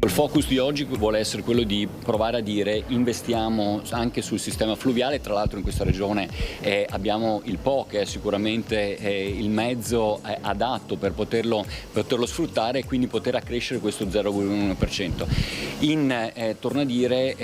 Il focus di oggi vuole essere quello di provare a dire investiamo anche sul sistema fluviale. Tra l'altro in questa regione abbiamo il Po, che è sicuramente il mezzo adatto per poterlo sfruttare e quindi poter accrescere questo 0,1%. Torno a dire,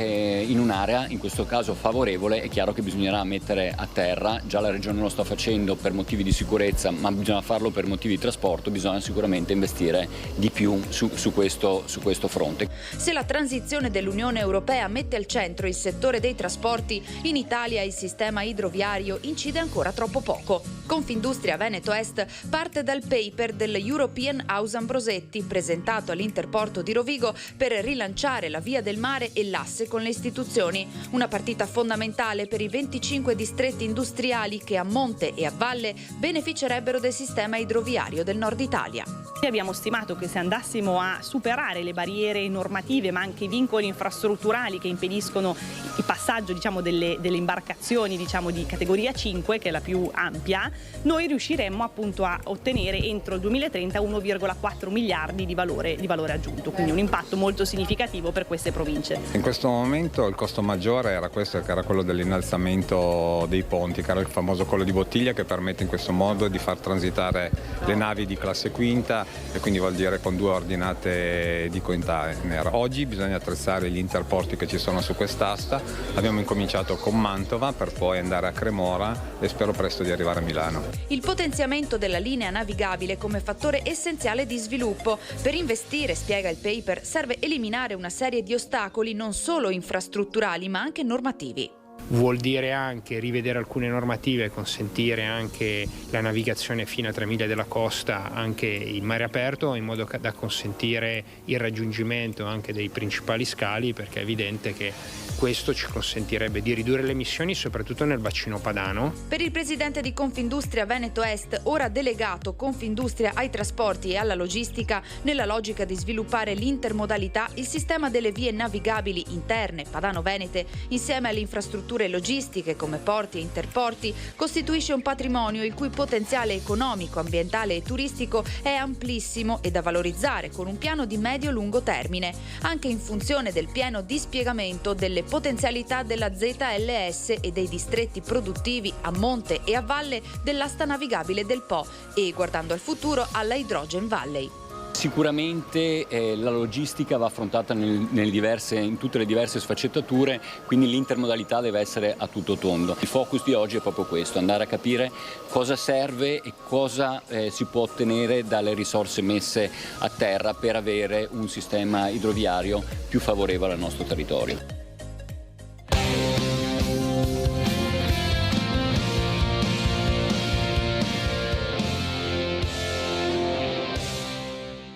in un'area in questo caso favorevole. È chiaro che bisognerà mettere a terra, già la regione lo sta facendo per motivi di sicurezza, ma bisogna farlo per motivi di trasporto, bisogna sicuramente investire di più su questo fronte. Se la transizione dell'Unione Europea mette al centro il settore dei trasporti, in Italia il sistema idroviario incide ancora troppo poco. Confindustria Veneto Est parte dal paper dell'European House Ambrosetti, presentato all'Interporto di Rovigo per rilanciare la via del mare e l'asse con le istituzioni. Una partita fondamentale per i 25 distretti industriali che a monte e a valle beneficerebbero del sistema idroviario del Nord Italia. Abbiamo stimato che se andassimo a superare le barriere normative ma anche i vincoli infrastrutturali che impediscono il passaggio delle imbarcazioni di categoria 5, che è la più ampia, noi riusciremmo appunto a ottenere entro il 2030 1,4 miliardi di valore aggiunto, quindi un impatto molto significativo per queste province. In questo momento il costo maggiore era questo, che era quello dell'innalzamento dei ponti, che era il famoso collo di bottiglia, che permette in questo modo di far transitare le navi di classe quinta e quindi vuol dire con 2 ordinate di container. Oggi bisogna attrezzare gli interporti che ci sono su quest'asta. Abbiamo incominciato con Mantova per poi andare a Cremora e spero presto di arrivare a Milano. Il potenziamento della linea navigabile come fattore essenziale di sviluppo. Per investire, spiega il paper, serve eliminare una serie di ostacoli non solo infrastrutturali ma anche normativi. Vuol dire anche rivedere alcune normative e consentire anche la navigazione fino a 3 miglia della costa anche in mare aperto, in modo da consentire il raggiungimento anche dei principali scali, perché è evidente che questo ci consentirebbe di ridurre le emissioni soprattutto nel bacino padano. Per il presidente di Confindustria Veneto Est, ora delegato Confindustria ai trasporti e alla logistica, nella logica di sviluppare l'intermodalità, il sistema delle vie navigabili interne padano-venete, insieme alle infrastrutture logistiche come porti e interporti, costituisce un patrimonio il cui potenziale economico, ambientale e turistico è amplissimo e da valorizzare con un piano di medio-lungo termine, anche in funzione del pieno dispiegamento delle potenzialità della ZLS e dei distretti produttivi a monte e a valle dell'asta navigabile del Po e, guardando al futuro, alla Hydrogen Valley. Sicuramente la logistica va affrontata in tutte le diverse sfaccettature, quindi l'intermodalità deve essere a tutto tondo. Il focus di oggi è proprio questo, andare a capire cosa serve e cosa si può ottenere dalle risorse messe a terra per avere un sistema idroviario più favorevole al nostro territorio.